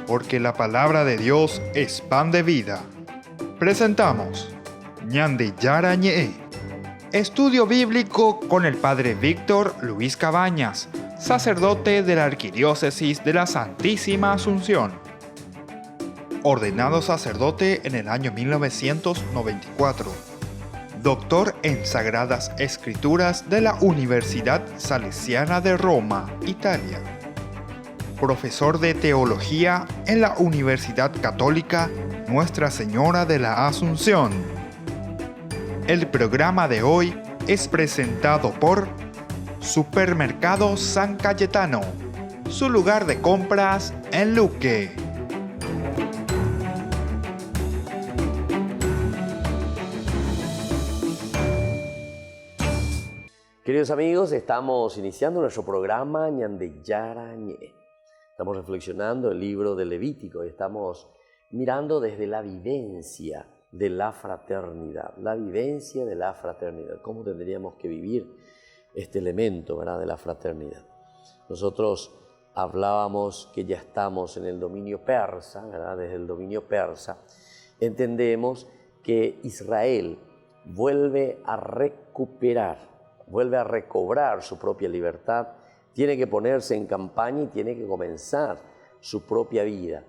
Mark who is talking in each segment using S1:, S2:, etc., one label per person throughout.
S1: porque la palabra de Dios es pan de vida. Presentamos Ñande Yara Ñe, estudio bíblico con el Padre Víctor Luis Cabañas, sacerdote de la Arquidiócesis de la Santísima Asunción. Ordenado sacerdote en el año 1994. Doctor en Sagradas Escrituras de la Universidad Salesiana de Roma, Italia. Profesor de Teología en la Universidad Católica Nuestra Señora de la Asunción. El programa de hoy es presentado por Supermercado San Cayetano, su lugar de compras en Luque.
S2: Queridos amigos, estamos iniciando nuestro programa Ñande Yara Ñe. Estamos reflexionando el libro de Levítico y estamos mirando desde la vivencia de la fraternidad. La vivencia de la fraternidad. ¿Cómo tendríamos que vivir este elemento, ¿verdad?, de la fraternidad? Nosotros hablábamos que ya estamos en el dominio persa, ¿verdad? Desde el dominio persa entendemos que Israel vuelve a recobrar su propia libertad, tiene que ponerse en campaña y tiene que comenzar su propia vida.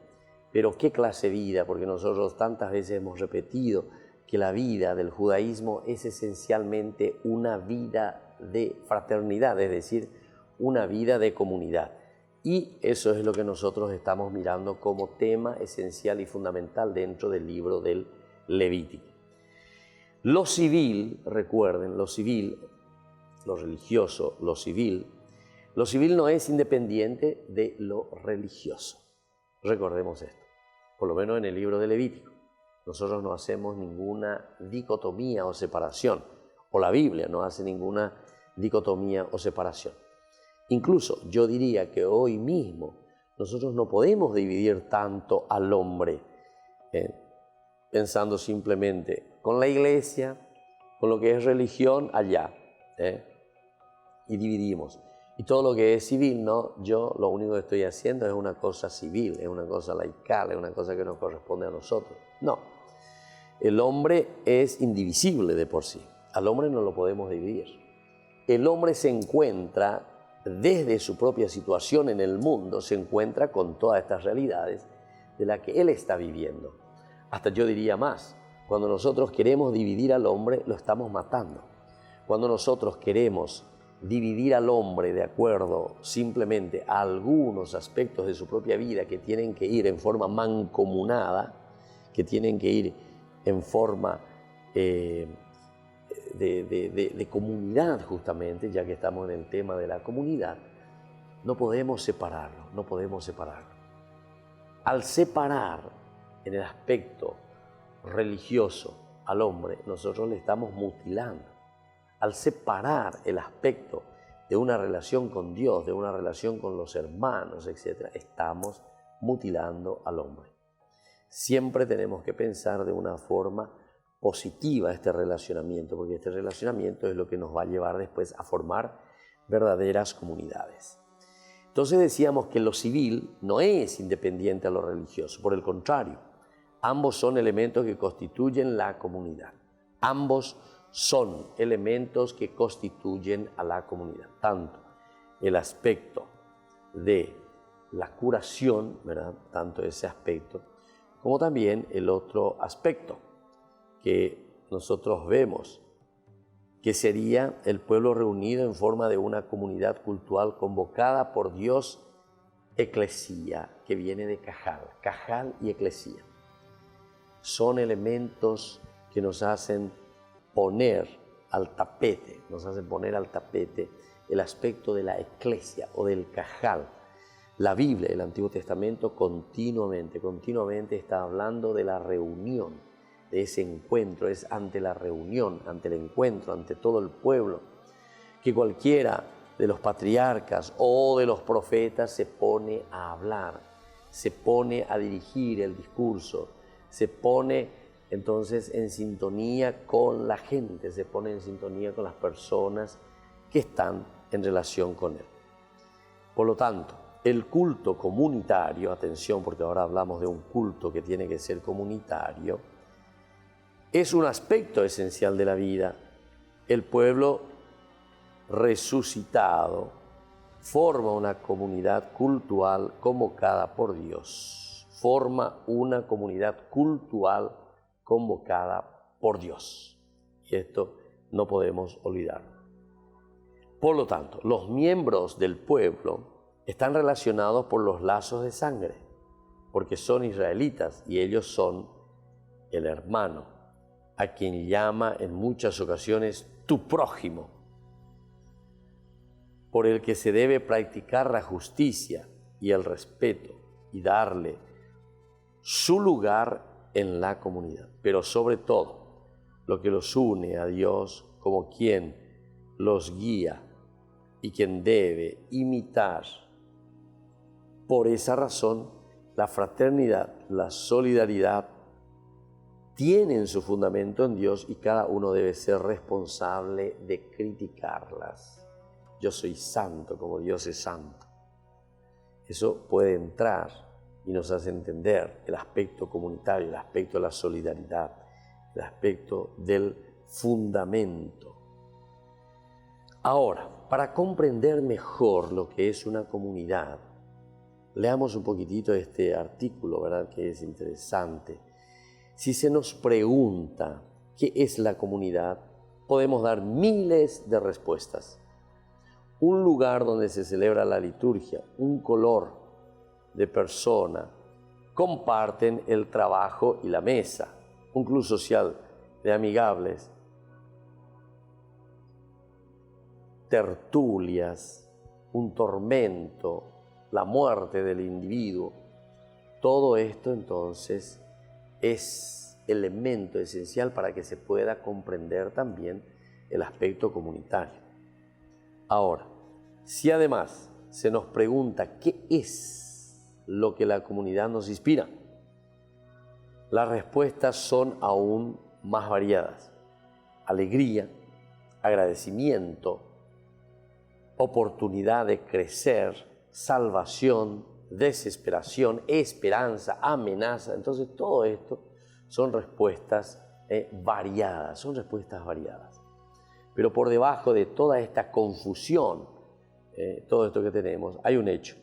S2: Pero ¿qué clase de vida? Porque nosotros tantas veces hemos repetido que la vida del judaísmo es esencialmente una vida de fraternidad, es decir, una vida de comunidad. Y eso es lo que nosotros estamos mirando como tema esencial y fundamental dentro del libro del Levítico. Lo civil, recuerden, lo civil, lo religioso, lo civil no es independiente de lo religioso. Recordemos esto, por lo menos en el libro de Levítico. Nosotros no hacemos ninguna dicotomía o separación, o la Biblia no hace ninguna dicotomía o separación. Incluso yo diría que hoy mismo nosotros no podemos dividir tanto al hombre, pensando simplemente con la iglesia, con lo que es religión allá, y dividimos. Y todo lo que es civil, no, yo lo único que estoy haciendo es una cosa civil, es una cosa laical, es una cosa que nos corresponde a nosotros. No, el hombre es indivisible de por sí, al hombre no lo podemos dividir. El hombre se encuentra, desde su propia situación en el mundo, se encuentra con todas estas realidades de las que él está viviendo. Hasta yo diría más, cuando nosotros queremos dividir al hombre, lo estamos matando. Cuando nosotros queremos dividir al hombre de acuerdo simplemente a algunos aspectos de su propia vida que tienen que ir en forma mancomunada, que tienen que ir en forma de comunidad justamente, ya que estamos en el tema de la comunidad, no podemos separarlo, no podemos separarlo. Al separar en el aspecto religioso al hombre, nosotros le estamos mutilando. Al separar el aspecto de una relación con Dios, de una relación con los hermanos, etc., estamos mutilando al hombre. Siempre tenemos que pensar de una forma positiva este relacionamiento, porque este relacionamiento es lo que nos va a llevar después a formar verdaderas comunidades. Entonces decíamos que lo civil no es independiente a lo religioso, por el contrario, ambos son elementos que constituyen la comunidad. Ambos son elementos que constituyen a la comunidad, tanto el aspecto de la curación, ¿verdad?, tanto ese aspecto, como también el otro aspecto que nosotros vemos, que sería el pueblo reunido en forma de una comunidad cultural convocada por Dios, eclesía, que viene de cajal y eclesía. Son elementos que nos hacen poner al tapete el aspecto de la eclesia o del cajal. La Biblia, el Antiguo Testamento, continuamente está hablando de la reunión, de ese encuentro. Es ante la reunión, ante el encuentro, ante todo el pueblo, que cualquiera de los patriarcas o de los profetas se pone a hablar, se pone a dirigir el discurso, se pone entonces en sintonía con la gente, se pone en sintonía con las personas que están en relación con él. Por lo tanto, el culto comunitario, atención porque ahora hablamos de un culto que tiene que ser comunitario, es un aspecto esencial de la vida. El pueblo resucitado forma una comunidad cultural convocada por Dios. Forma una comunidad cultural convocada por Dios. Y esto no podemos olvidarlo. Por lo tanto, los miembros del pueblo están relacionados por los lazos de sangre, porque son israelitas y ellos son el hermano, a quien llama en muchas ocasiones tu prójimo, por el que se debe practicar la justicia y el respeto y darle su lugar en la comunidad. Pero sobre todo, lo que los une a Dios como quien los guía y quien debe imitar. Por esa razón, la fraternidad, la solidaridad tienen su fundamento en Dios y cada uno debe ser responsable de criticarlas. Yo soy santo como Dios es santo. Eso puede entrar y nos hace entender el aspecto comunitario, el aspecto de la solidaridad, el aspecto del fundamento. Ahora, para comprender mejor lo que es una comunidad, leamos un poquitito este artículo, ¿verdad? Que es interesante. Si se nos pregunta qué es la comunidad, podemos dar miles de respuestas. Un lugar donde se celebra la liturgia, un color de persona, comparten el trabajo y la mesa, un club social de amigables, tertulias, un tormento, la muerte del individuo. Todo esto entonces es elemento esencial para que se pueda comprender también el aspecto comunitario. Ahora, si además se nos pregunta qué es lo que la comunidad nos inspira, las respuestas son aún más variadas. Alegría, agradecimiento, oportunidad de crecer, salvación, desesperación, esperanza, amenaza. Entonces todo esto son respuestas variadas, Pero por debajo de toda esta confusión, todo esto que tenemos, hay un hecho.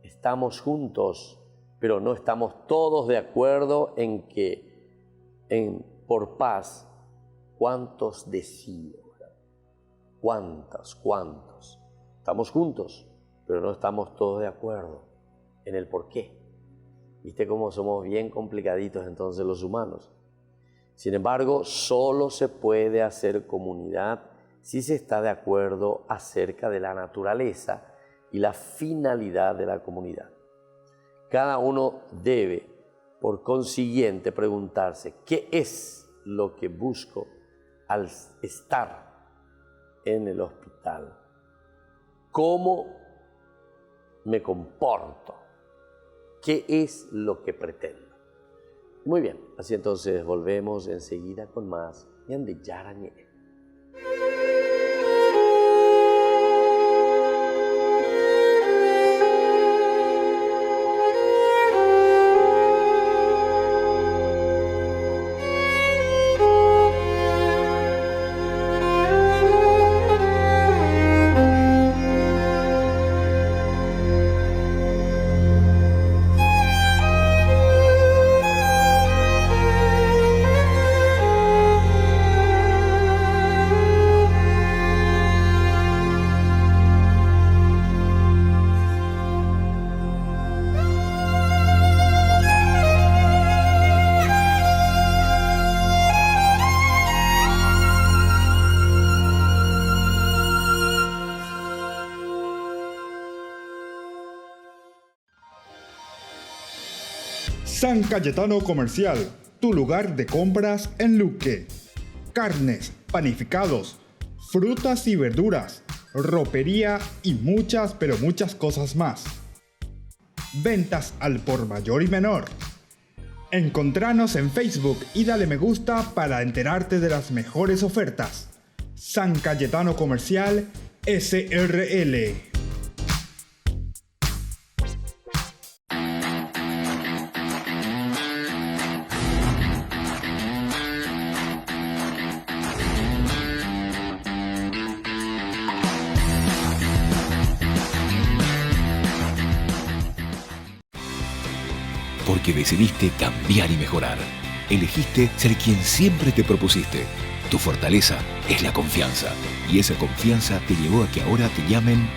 S2: Estamos juntos, pero no estamos todos de acuerdo en que, por paz, ¿cuántos decido? ¿Cuántos? Estamos juntos, pero no estamos todos de acuerdo en el por qué. ¿Viste cómo somos bien complicaditos entonces los humanos? Sin embargo, solo se puede hacer comunidad si se está de acuerdo acerca de la naturaleza y la finalidad de la comunidad. Cada uno debe, por consiguiente, preguntarse ¿qué es lo que busco al estar en el hospital? ¿Cómo me comporto? ¿Qué es lo que pretendo? Muy bien, así entonces volvemos enseguida con más Ñande Yarañe.
S1: San Cayetano Comercial, tu lugar de compras en Luque. Carnes, panificados, frutas y verduras, ropería y muchas, pero muchas cosas más. Ventas al por mayor y menor. Encontranos en Facebook y dale me gusta para enterarte de las mejores ofertas. San Cayetano Comercial, SRL.
S3: Porque decidiste cambiar y mejorar. Elegiste ser quien siempre te propusiste. Tu fortaleza es la confianza. Y esa confianza te llevó a que ahora te llamen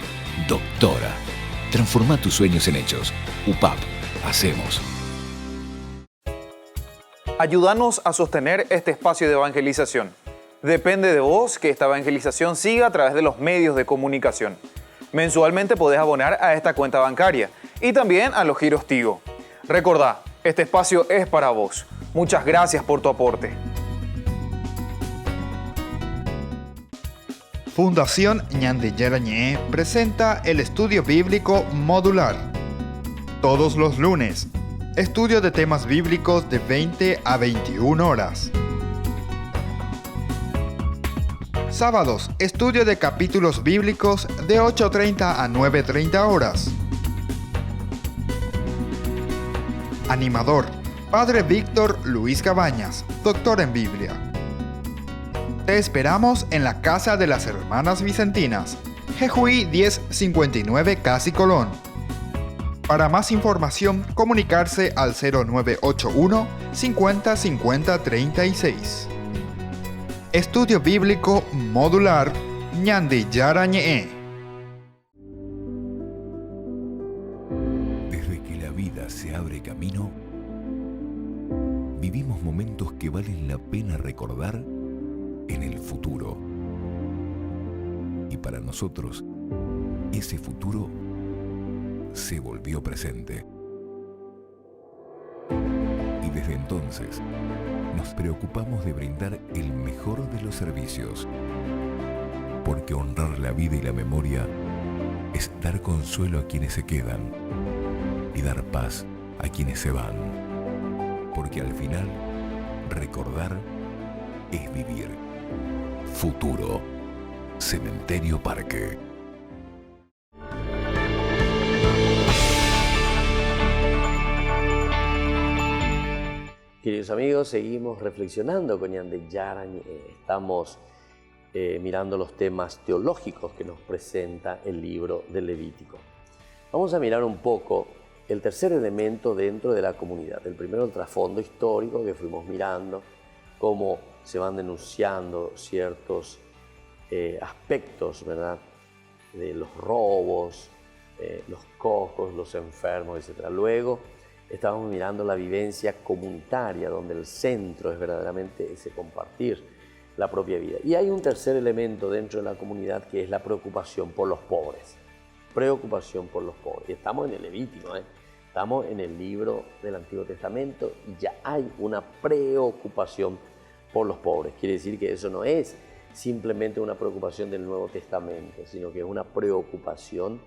S3: doctora. Transforma tus sueños en hechos. UPAP. Hacemos.
S4: Ayúdanos a sostener este espacio de evangelización. Depende de vos que esta evangelización siga a través de los medios de comunicación. Mensualmente podés abonar a esta cuenta bancaria y también a los giros Tigo. Recordá, este espacio es para vos. Muchas gracias por tu aporte.
S1: Fundación Ñande Yarañé presenta el estudio bíblico modular. Todos los lunes, estudio de temas bíblicos de 20 a 21 horas. Sábados, estudio de capítulos bíblicos de 8:30 a 9:30 horas. Animador, Padre Víctor Luis Cabañas, doctor en Biblia. Te esperamos en la Casa de las Hermanas Vicentinas, Jejuí 1059 Casi Colón. Para más información, comunicarse al 0981 50 50 36. Estudio Bíblico Modular Ñande Yarañé.
S3: Desde que la vida se abre camino, vivimos momentos que valen la pena recordar en el futuro. Y para nosotros, ese futuro se volvió presente. Y desde entonces, nos preocupamos de brindar el mejor de los servicios. Porque honrar la vida y la memoria es dar consuelo a quienes se quedan y dar paz a quienes se van. Porque al final, recordar es vivir. Futuro. Cementerio Parque.
S2: Queridos amigos, seguimos reflexionando con Ñande Yarañé. Estamos mirando los temas teológicos que nos presenta el libro del Levítico. Vamos a mirar un poco el tercer elemento dentro de la comunidad. El primero, el trasfondo histórico que fuimos mirando, cómo se van denunciando ciertos aspectos, ¿verdad?, de los robos, los cojos, los enfermos, etc. Luego estábamos mirando la vivencia comunitaria, donde el centro es verdaderamente ese compartir la propia vida. Y hay un tercer elemento dentro de la comunidad que es la preocupación por los pobres. Preocupación por los pobres. Y estamos en el Levítico, estamos en el libro del Antiguo Testamento y ya hay una preocupación por los pobres. Quiere decir que eso no es simplemente una preocupación del Nuevo Testamento, sino que es una preocupación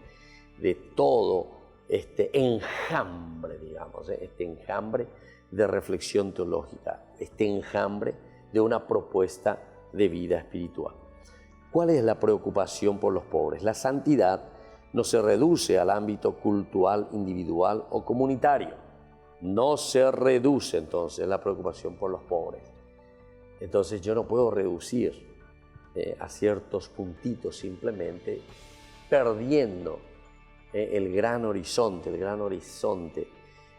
S2: de todo este enjambre, digamos, este enjambre de reflexión teológica, este enjambre de una propuesta de vida espiritual. ¿Cuál es la preocupación por los pobres? La santidad no se reduce al ámbito cultural, individual o comunitario. No se reduce entonces la preocupación por los pobres. Entonces yo no puedo reducir a ciertos puntitos simplemente, perdiendo el gran horizonte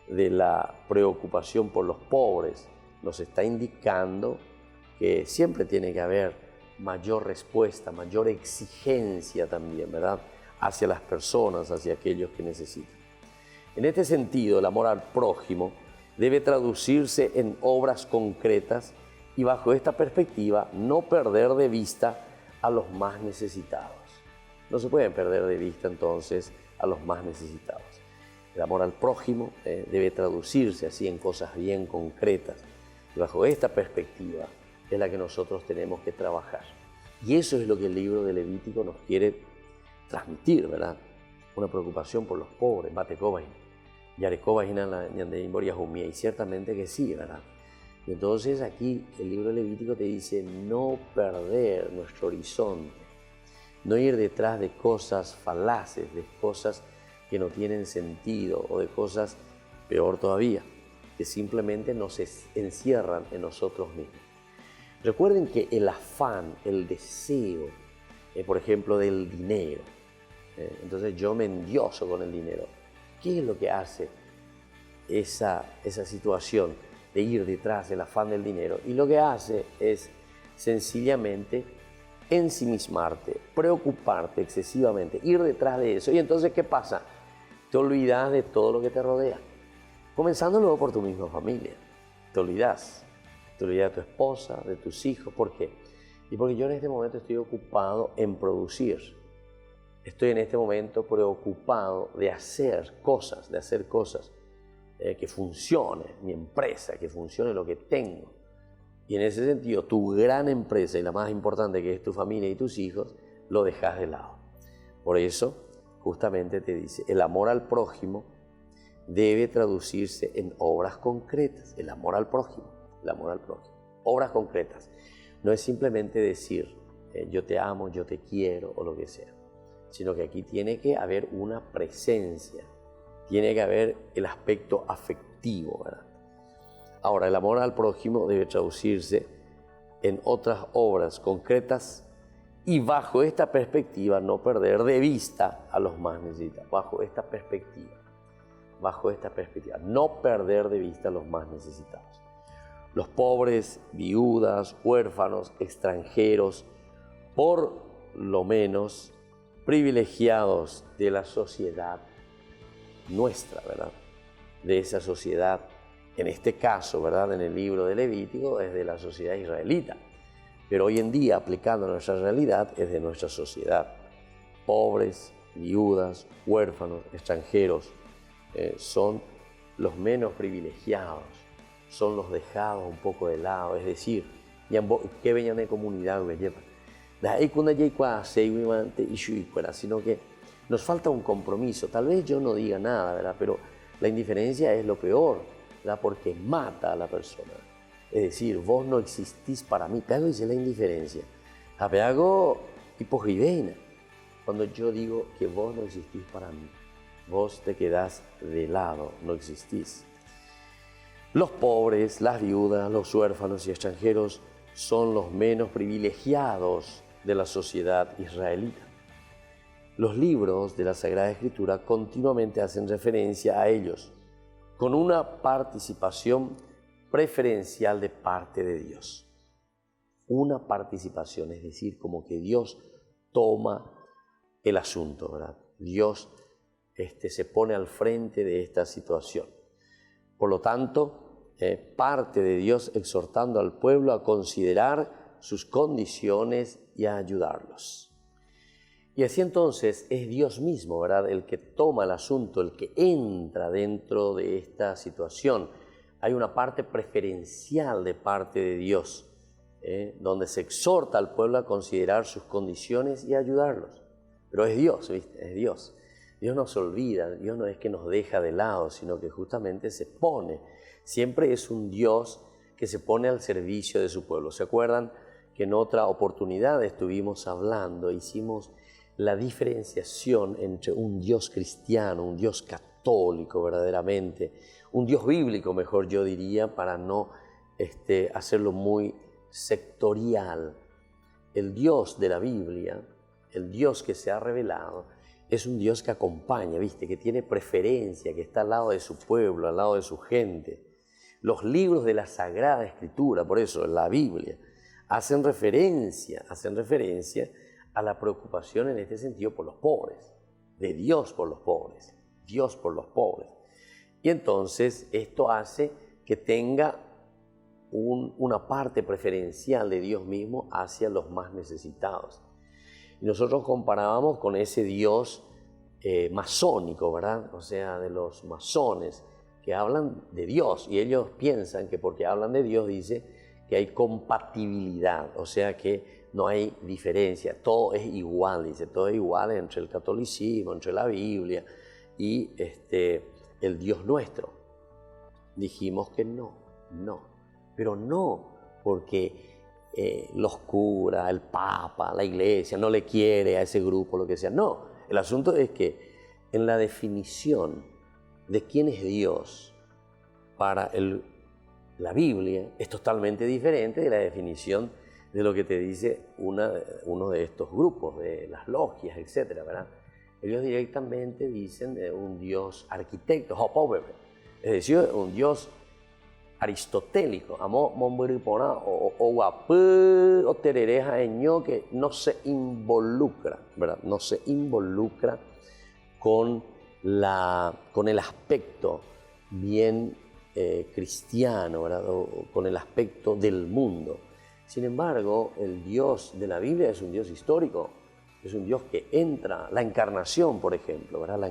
S2: de la preocupación por los pobres. Nos está indicando que siempre tiene que haber mayor respuesta, mayor exigencia también, ¿verdad?, hacia las personas, hacia aquellos que necesitan. En este sentido, el amor al prójimo debe traducirse en obras concretas y bajo esta perspectiva no perder de vista a los más necesitados. No se pueden perder de vista entonces a los más necesitados. El amor al prójimo debe traducirse así en cosas bien concretas. Y bajo esta perspectiva es la que nosotros tenemos que trabajar. Y eso es lo que el libro de Levítico nos quiere transmitir, ¿verdad? Una preocupación por los pobres, Batekobain, Yarekobain, y ciertamente que sí, ¿verdad? Y entonces aquí el libro de Levítico te dice no perder nuestro horizonte, no ir detrás de cosas falaces, de cosas que no tienen sentido o de cosas, peor todavía, que simplemente nos encierran en nosotros mismos. Recuerden que el afán, el deseo, por ejemplo, del dinero, entonces yo me endioso con el dinero. ¿Qué es lo que hace esa situación de ir detrás del afán del dinero, y lo que hace es sencillamente ensimismarte, preocuparte excesivamente, ir detrás de eso. Y entonces, ¿qué pasa? Te olvidas de todo lo que te rodea, comenzando luego por tu misma familia. Te olvidas de tu esposa, de tus hijos. ¿Por qué? Y porque yo en este momento estoy ocupado en producir. Estoy en este momento preocupado de hacer cosas, que funcione mi empresa, que funcione lo que tengo. Y en ese sentido, tu gran empresa y la más importante, que es tu familia y tus hijos, lo dejas de lado. Por eso, justamente te dice, el amor al prójimo debe traducirse en obras concretas. El amor al prójimo. Obras concretas. No es simplemente decir, yo te amo, yo te quiero o lo que sea, sino que aquí tiene que haber una presencia, tiene que haber el aspecto afectivo, ¿verdad? Ahora, el amor al prójimo debe traducirse en otras obras concretas y bajo esta perspectiva no perder de vista a los más necesitados. Bajo esta perspectiva, no perder de vista a los más necesitados. Los pobres, viudas, huérfanos, extranjeros, por lo menos privilegiados de la sociedad nuestra, ¿verdad? De esa sociedad, en este caso, ¿verdad? En el libro de Levítico es de la sociedad israelita, pero hoy en día, aplicando a nuestra realidad, es de nuestra sociedad. Pobres, viudas, huérfanos, extranjeros, son los menos privilegiados, son los dejados un poco de lado, es decir, que venían de comunidad, sino que nos falta un compromiso. Tal vez yo no diga nada, ¿verdad? Pero la indiferencia es lo peor, ¿verdad? Porque mata a la persona. Es decir, vos no existís para mí. Pero dice la indiferencia. Hago hipocrisía. Cuando yo digo que vos no existís para mí, vos te quedás de lado, no existís. Los pobres, las viudas, los huérfanos y extranjeros son los menos privilegiados de la sociedad israelita. Los libros de la Sagrada Escritura continuamente hacen referencia a ellos, con una participación preferencial de parte de Dios. Una participación, es decir, como que Dios toma el asunto, ¿verdad? Dios se pone al frente de esta situación. Por lo tanto, parte de Dios exhortando al pueblo a considerar sus condiciones y a ayudarlos. Y así entonces es Dios mismo, ¿verdad?, el que toma el asunto, el que entra dentro de esta situación. Hay una parte preferencial de parte de Dios, donde se exhorta al pueblo a considerar sus condiciones y a ayudarlos. Pero es Dios, ¿viste? Es Dios. Dios no se olvida, Dios no es que nos deja de lado, sino que justamente se pone. Siempre es un Dios que se pone al servicio de su pueblo. ¿Se acuerdan que en otra oportunidad estuvimos hablando, hicimos la diferenciación entre un Dios cristiano, un Dios católico verdaderamente, un Dios bíblico, mejor yo diría, para no hacerlo muy sectorial? El Dios de la Biblia, el Dios que se ha revelado, es un Dios que acompaña, ¿viste? Que tiene preferencia, que está al lado de su pueblo, al lado de su gente. Los libros de la Sagrada Escritura, por eso la Biblia, hacen referencia a la preocupación en este sentido por los pobres, de Dios por los pobres, Dios por los pobres. Y entonces esto hace que tenga una parte preferencial de Dios mismo hacia los más necesitados. Y nosotros comparábamos con ese Dios masónico, ¿verdad? O sea, de los masones que hablan de Dios y ellos piensan que porque hablan de Dios dice que hay compatibilidad, o sea que no hay diferencia, todo es igual, dice, todo es igual entre el catolicismo, entre la Biblia y el Dios nuestro. Dijimos que no, pero no porque los curas, el Papa, la Iglesia no le quiere a ese grupo, lo que sea, no. El asunto es que en la definición de quién es Dios para la Biblia es totalmente diferente de la definición de lo que te dice uno de estos grupos, de las logias, etcétera, ¿verdad? Ellos directamente dicen de un Dios arquitecto, Es decir, un Dios aristotélico, amo mombripona o guapú o terereja eño, que no se involucra, ¿verdad? No se involucra con el aspecto bien cristiano, ¿verdad? O con el aspecto del mundo. Sin embargo, el Dios de la Biblia es un Dios histórico, es un Dios que entra, la encarnación, por ejemplo, ¿verdad? La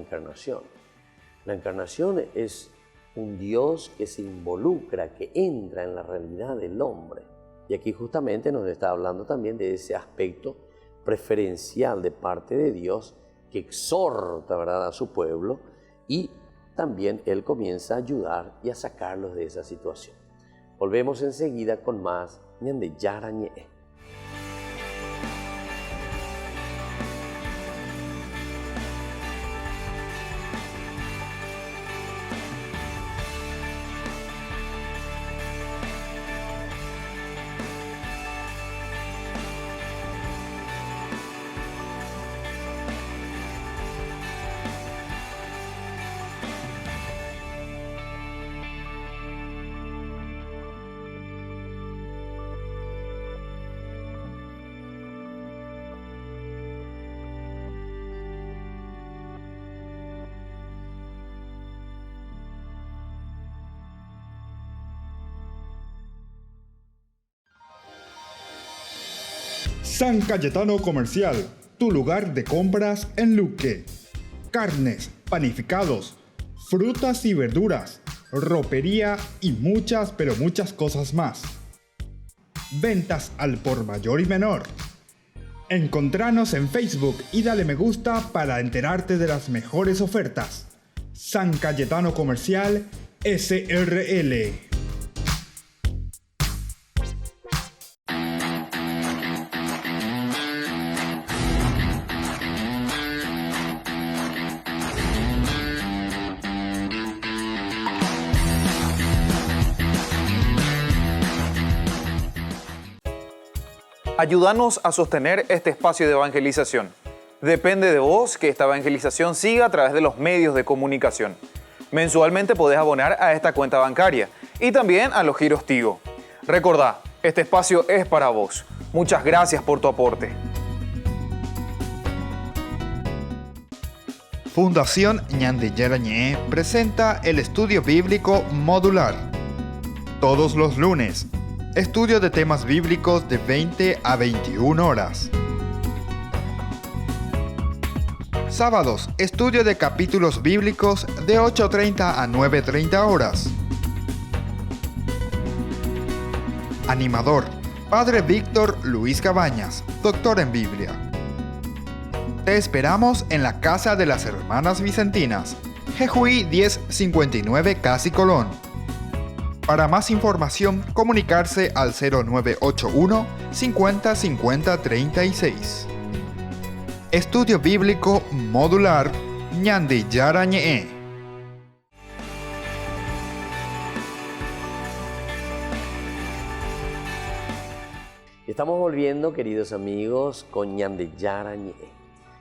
S2: encarnación es un Dios que se involucra, que entra en la realidad del hombre. Y aquí justamente nos está hablando también de ese aspecto preferencial de parte de Dios que exhorta, ¿verdad?, a su pueblo, y también Él comienza a ayudar y a sacarlos de esa situación. Volvemos enseguida con más Ñande Yarañe.
S1: San Cayetano Comercial, tu lugar de compras en Luque. Carnes, panificados, frutas y verduras, ropería y muchas, pero muchas cosas más. Ventas al por mayor y menor. Encontranos en Facebook y dale me gusta para enterarte de las mejores ofertas. San Cayetano Comercial, SRL.
S4: Ayúdanos a sostener este espacio de evangelización. Depende de vos que esta evangelización siga a través de los medios de comunicación. Mensualmente podés abonar a esta cuenta bancaria y también a los giros Tigo. Recordá, este espacio es para vos. Muchas gracias por tu aporte.
S1: Fundación Ñande Yarañé presenta el estudio bíblico modular. Todos los lunes, estudio de temas bíblicos de 20 a 21 horas. Sábados, estudio de capítulos bíblicos de 8:30 a 9:30 horas. Animador, Padre Víctor Luis Cabañas, doctor en Biblia. Te esperamos en la Casa de las Hermanas Vicentinas, Jejuí 1059 Casi Colón. Para más información, comunicarse al 0981 50 50 36. Estudio Bíblico Modular Ñande Yarañé.
S2: Estamos volviendo, queridos amigos, con Ñande Yarañé.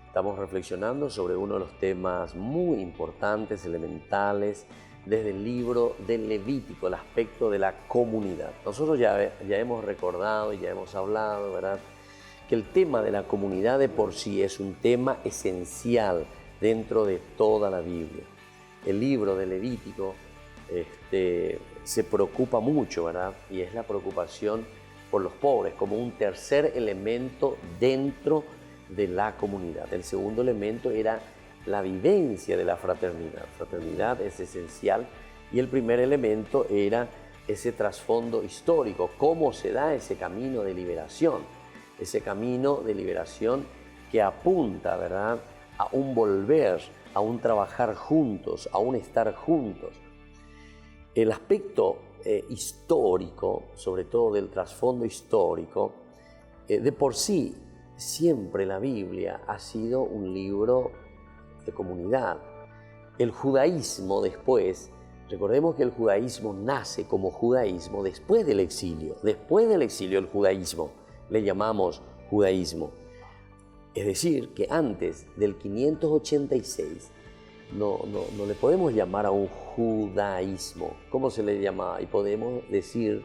S2: Estamos reflexionando sobre uno de los temas muy importantes, elementales, desde el libro del Levítico, el aspecto de la comunidad. Nosotros ya hemos recordado y ya hemos hablado, ¿verdad?, que el tema de la comunidad de por sí es un tema esencial dentro de toda la Biblia. El libro del Levítico se preocupa mucho, ¿verdad?, y es la preocupación por los pobres como un tercer elemento dentro de la comunidad. El segundo elemento era la vivencia de la fraternidad. Fraternidad es esencial y el primer elemento era ese trasfondo histórico, cómo se da ese camino de liberación que apunta, ¿verdad?, a un volver, a un trabajar juntos, a un estar juntos. El aspecto histórico, sobre todo del trasfondo histórico, de por sí siempre la Biblia ha sido un libro de comunidad. El judaísmo después, recordemos que el judaísmo nace como judaísmo después del exilio. Después del exilio el judaísmo le llamamos judaísmo. Es decir, que antes del 586 no le podemos llamar a un judaísmo. ¿Cómo se le llama? Y podemos decir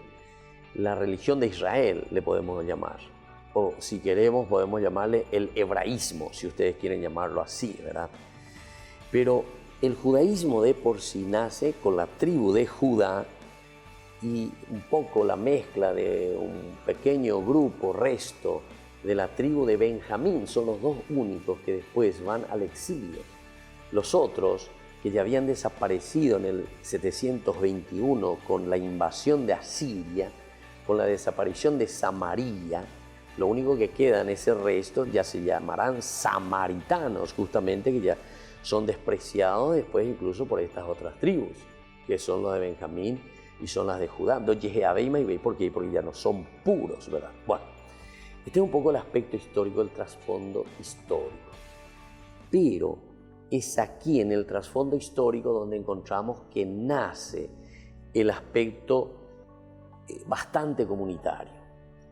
S2: la religión de Israel, le podemos llamar. O si queremos, podemos llamarle el hebraísmo, si ustedes quieren llamarlo así, ¿verdad? Pero el judaísmo de por sí nace con la tribu de Judá y un poco la mezcla de un pequeño grupo, resto, de la tribu de Benjamín. Son los dos únicos que después van al exilio. Los otros, que ya habían desaparecido en el 721 con la invasión de Asiria, con la desaparición de Samaria, lo único que queda en ese resto ya se llamarán samaritanos, justamente, que ya son despreciados después incluso por estas otras tribus, que son los de Benjamín y son las de Judá. ¿Por qué? Porque ya no son puros, ¿verdad? Bueno, este es un poco el aspecto histórico, el trasfondo histórico. Pero es aquí, en el trasfondo histórico, donde encontramos que nace el aspecto bastante comunitario.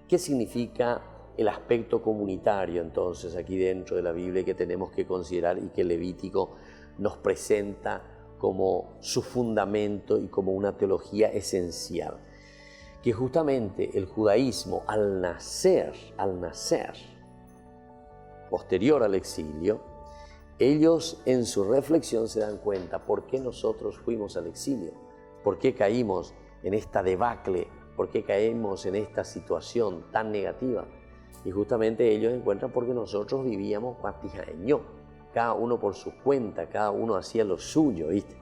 S2: ¿Qué significa el aspecto comunitario entonces aquí dentro de la Biblia que tenemos que considerar y que el Levítico nos presenta como su fundamento y como una teología esencial? Que justamente el judaísmo al nacer, posterior al exilio, ellos en su reflexión se dan cuenta por qué nosotros fuimos al exilio, por qué caímos en esta debacle, por qué caímos en esta situación tan negativa. Y justamente ellos encuentran porque nosotros vivíamos patijaño, cada uno por su cuenta, cada uno hacía lo suyo, ¿viste?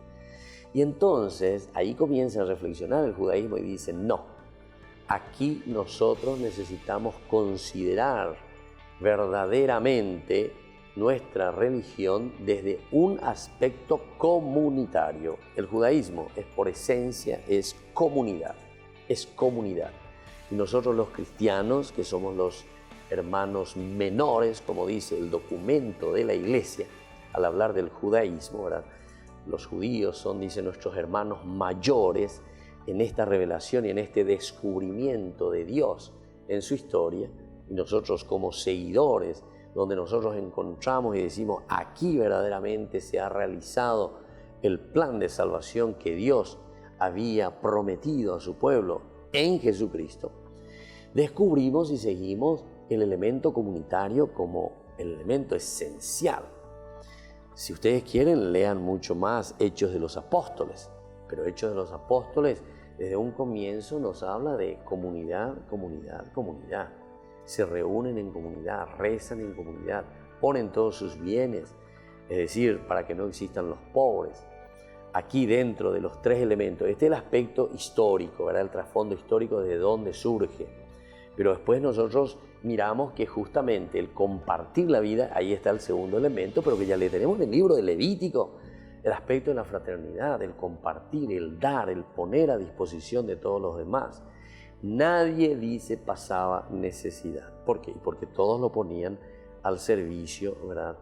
S2: Y entonces ahí comienza a reflexionar el judaísmo y dice, no, aquí nosotros necesitamos considerar verdaderamente nuestra religión desde un aspecto comunitario. El judaísmo es por esencia, es comunidad. Y nosotros los cristianos, que somos los hermanos menores, como dice el documento de la Iglesia, al hablar del judaísmo, ¿verdad? Los judíos son, dice, nuestros hermanos mayores en esta revelación y en este descubrimiento de Dios en su historia, y nosotros como seguidores, donde nosotros encontramos y decimos, aquí verdaderamente se ha realizado el plan de salvación que Dios había prometido a su pueblo en Jesucristo, descubrimos y seguimos el elemento comunitario como el elemento esencial. Si ustedes quieren, lean mucho más Hechos de los Apóstoles, pero Hechos de los Apóstoles desde un comienzo nos habla de comunidad. Se reúnen en comunidad, rezan en comunidad, ponen todos sus bienes, es decir, para que no existan los pobres. Aquí dentro de los tres elementos, este es el aspecto histórico, ¿verdad? El trasfondo histórico de dónde surge. Pero después nosotros miramos que justamente el compartir la vida, ahí está el segundo elemento, pero que ya le tenemos en el libro de Levítico, el aspecto de la fraternidad, el compartir, el dar, el poner a disposición de todos los demás. Nadie dice pasaba necesidad. ¿Por qué? Porque todos lo ponían al servicio, ¿verdad?,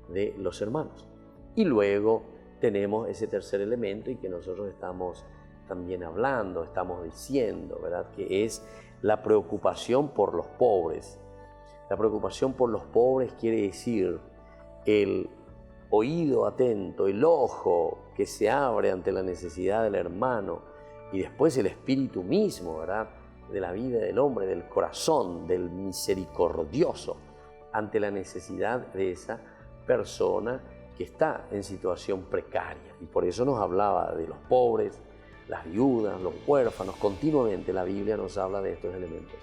S2: de los hermanos. Y luego tenemos ese tercer elemento y que nosotros estamos también hablando, estamos diciendo, ¿verdad?, que es la preocupación por los pobres. La preocupación por los pobres quiere decir el oído atento, el ojo que se abre ante la necesidad del hermano y después el espíritu mismo, ¿verdad?, de la vida del hombre, del corazón, del misericordioso ante la necesidad de esa persona que está en situación precaria. Y por eso nos hablaba de los pobres, las viudas, los huérfanos. Continuamente la Biblia nos habla de estos elementos.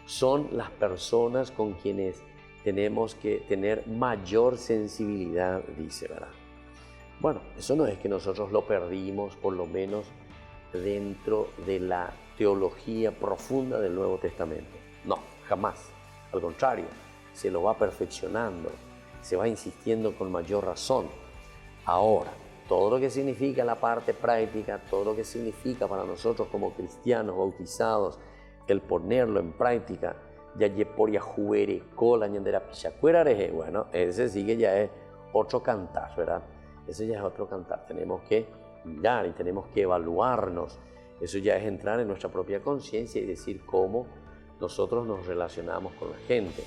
S2: Son las personas con quienes tenemos que tener mayor sensibilidad, dice, ¿verdad? Bueno, eso no es que nosotros lo perdimos, por lo menos dentro de la teología profunda del Nuevo Testamento. No, jamás. Al contrario, se lo va perfeccionando, se va insistiendo con mayor razón. Ahora, todo lo que significa la parte práctica, todo lo que significa para nosotros como cristianos bautizados, el ponerlo en práctica, ya yeporia juere cola ñandera pichacuerareje, bueno, ese sí que ya es otro cantar, ¿verdad? Ese ya es otro cantar. Tenemos que mirar y tenemos que evaluarnos. Eso ya es entrar en nuestra propia conciencia y decir cómo nosotros nos relacionamos con la gente.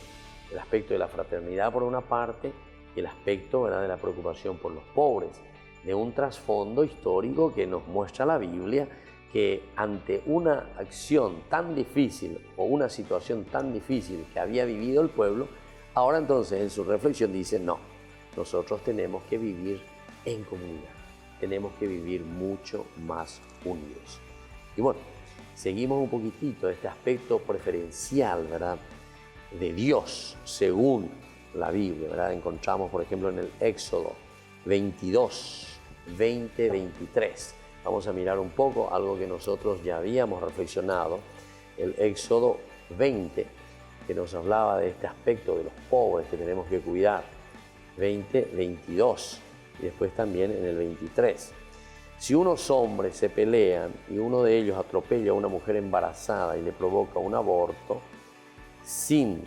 S2: El aspecto de la fraternidad por una parte y el aspecto, ¿verdad?, de la preocupación por los pobres. de un trasfondo histórico que nos muestra la Biblia, que ante una acción tan difícil o una situación tan difícil que había vivido el pueblo, ahora entonces en su reflexión dice, no, nosotros tenemos que vivir en comunidad, tenemos que vivir mucho más unidos. Y bueno, seguimos un poquitito este aspecto preferencial, ¿verdad?, de Dios según la Biblia, ¿verdad? Encontramos, por ejemplo, en el Éxodo 22, 20, 23. Vamos a mirar un poco algo que nosotros ya habíamos reflexionado, el Éxodo 20, que nos hablaba de este aspecto de los pobres que tenemos que cuidar, 20, 22, y después también en el 23. Si unos hombres se pelean y uno de ellos atropella a una mujer embarazada y le provoca un aborto, sin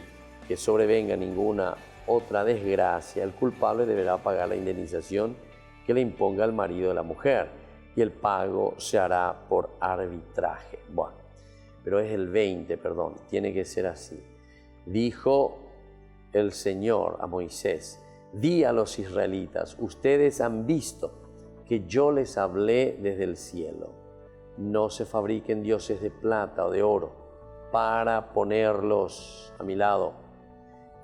S2: que sobrevenga ninguna otra desgracia, el culpable deberá pagar la indemnización que le imponga el marido de la mujer, y el pago se hará por arbitraje. Bueno, pero es el 20, perdón, tiene que ser así. Dijo el Señor a Moisés, di a los israelitas, ustedes han visto que yo les hablé desde el cielo. No se fabriquen dioses de plata o de oro para ponerlos a mi lado.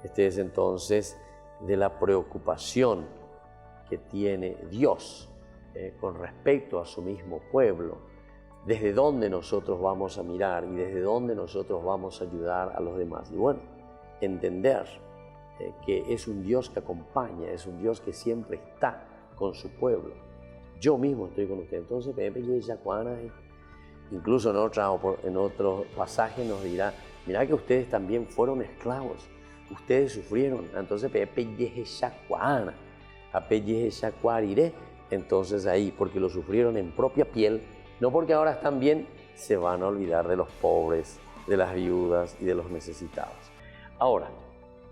S2: Este es entonces de la preocupación que tiene Dios con respecto a su mismo pueblo, desde dónde nosotros vamos a mirar y desde dónde nosotros vamos a ayudar a los demás. Y bueno, entender que es un Dios que acompaña, es un Dios que siempre está con su pueblo. Yo mismo estoy con usted. Entonces, incluso en otro pasaje nos dirá, mirá que ustedes también fueron esclavos, ustedes sufrieron. Entonces, entonces ahí, porque lo sufrieron en propia piel, no porque ahora están bien, se van a olvidar de los pobres, de las viudas y de los necesitados. Ahora,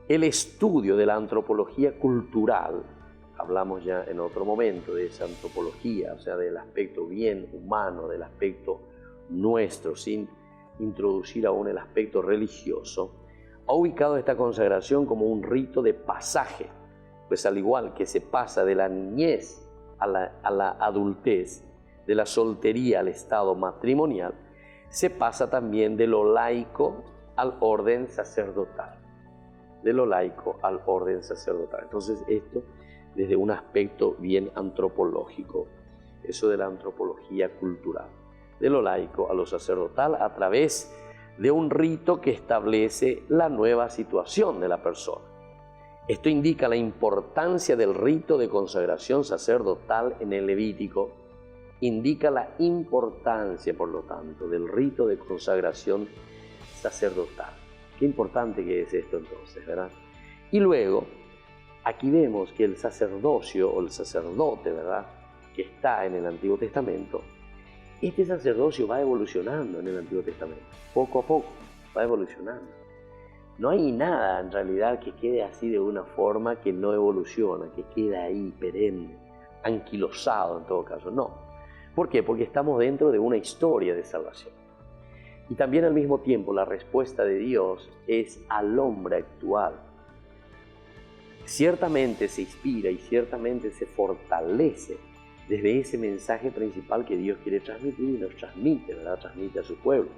S2: el estudio de la antropología cultural, hablamos ya en otro momento de esa antropología, o sea, del aspecto bien humano, del aspecto nuestro, sin introducir aún el aspecto religioso, ha ubicado esta consagración como un rito de pasaje, pues al igual que se pasa de la niñez a la adultez, de la soltería al estado matrimonial, se pasa también de lo laico al orden sacerdotal. De lo laico al orden sacerdotal. Entonces esto desde un aspecto bien antropológico, eso de la antropología cultural. De lo laico a lo sacerdotal a través de un rito que establece la nueva situación de la persona. Esto indica la importancia del rito de consagración sacerdotal en el Levítico, indica la importancia, por lo tanto, del rito de consagración sacerdotal. Qué importante que es esto entonces, ¿verdad? Y luego, aquí vemos que el sacerdocio o el sacerdote, ¿verdad?, que está en el Antiguo Testamento, este sacerdocio va evolucionando en el Antiguo Testamento, poco a poco va evolucionando. No hay nada en realidad que quede así de una forma que no evoluciona, que queda ahí perenne, anquilosado en todo caso, no. ¿Por qué? Porque estamos dentro de una historia de salvación. Y también al mismo tiempo la respuesta de Dios es al hombre actual. Ciertamente se inspira y ciertamente se fortalece desde ese mensaje principal que Dios quiere transmitir y nos transmite, ¿verdad? Transmite a su pueblo.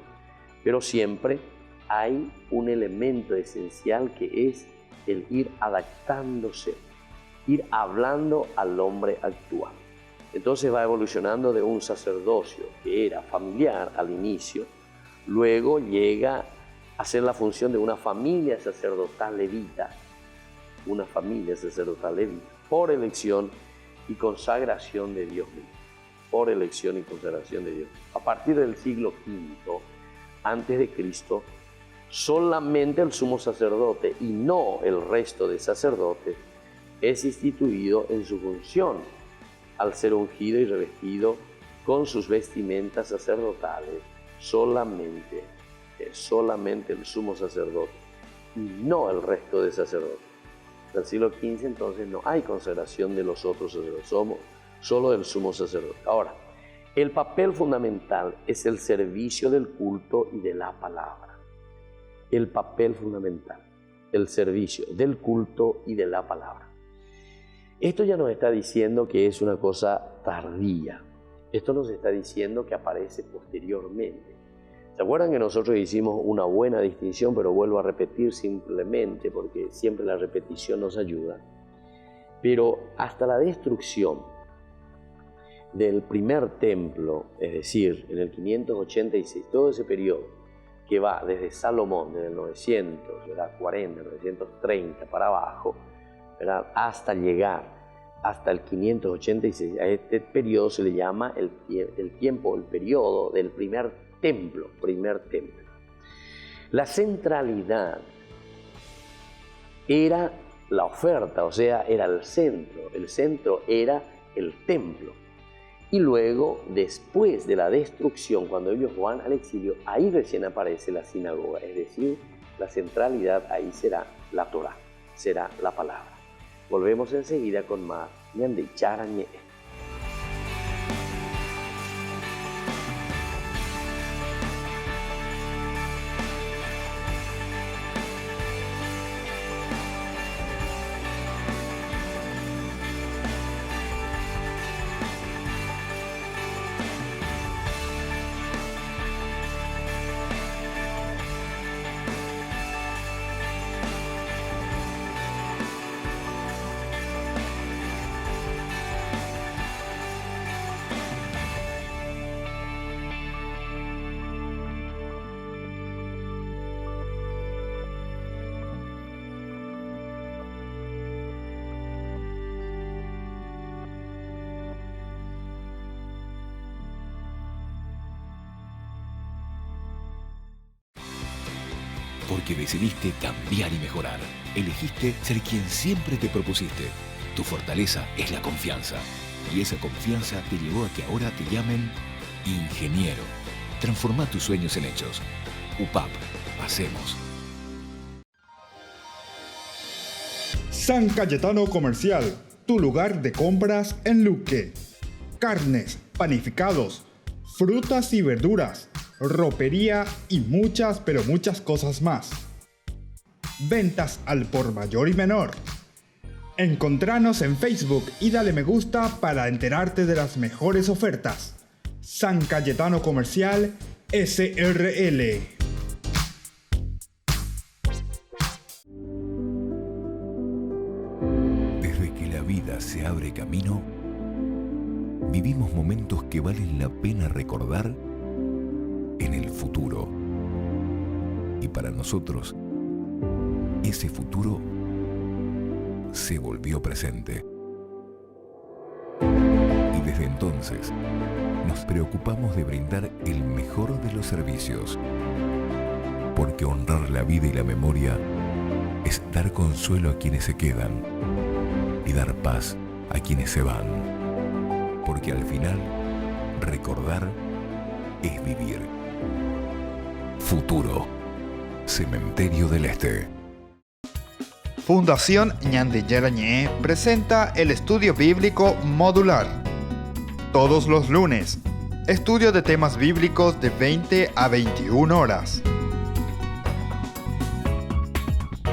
S2: Pero siempre hay un elemento esencial que es el ir adaptándose, ir hablando al hombre actual. Entonces va evolucionando de un sacerdocio que era familiar al inicio, luego llega a ser la función de una familia sacerdotal levita, por elección y consagración de Dios mismo, por elección y consagración de Dios. A partir del siglo V antes de Cristo, solamente el sumo sacerdote y no el resto de sacerdotes es instituido en su función al ser ungido y revestido con sus vestimentas sacerdotales, solamente el sumo sacerdote y no el resto de sacerdotes. En el siglo XV entonces no hay consagración de los otros sacerdotes, solo del sumo sacerdote. Ahora, el papel fundamental es el servicio del culto y de la palabra. El papel fundamental, el servicio del culto y de la palabra. Esto ya nos está diciendo que es una cosa tardía. Esto nos está diciendo que aparece posteriormente. ¿Se acuerdan que nosotros hicimos una buena distinción, pero vuelvo a repetir simplemente porque siempre la repetición nos ayuda? Pero hasta la destrucción del primer templo, es decir, en el 586, todo ese periodo que va desde Salomón, desde el 940, 930 para abajo, ¿verdad?, hasta llegar hasta el 586, a este periodo se le llama el periodo del primer templo. La centralidad era la oferta, o sea, era el centro era el templo. Y luego, después de la destrucción, cuando ellos van al exilio, ahí recién aparece la sinagoga, es decir, la centralidad ahí será la Torá, será la palabra. Volvemos enseguida con más Ñande Charañe.
S3: Porque decidiste cambiar y mejorar. Elegiste ser quien siempre te propusiste. Tu fortaleza es la confianza. Y esa confianza te llevó a que ahora te llamen ingeniero. Transforma tus sueños en hechos. UPAP. Hacemos.
S1: San Cayetano Comercial, tu lugar de compras en Luque. Carnes, panificados, frutas y verduras, ropería y muchas, pero muchas cosas más. Ventas al por mayor y menor. Encontranos en Facebook y dale me gusta para enterarte de las mejores ofertas. San Cayetano Comercial SRL.
S3: Desde que la vida se abre camino, vivimos momentos que valen la pena recordar en el futuro. Y para nosotros, ese futuro se volvió presente. Y desde entonces, nos preocupamos de brindar el mejor de los servicios. Porque honrar la vida y la memoria es dar consuelo a quienes se quedan y dar paz a quienes se van. Porque al final, recordar es vivir. Futuro. Cementerio del Este.
S1: Fundación Ñande Yarañé presenta el estudio bíblico modular. Todos los lunes, estudio de temas bíblicos de 20 a 21 horas.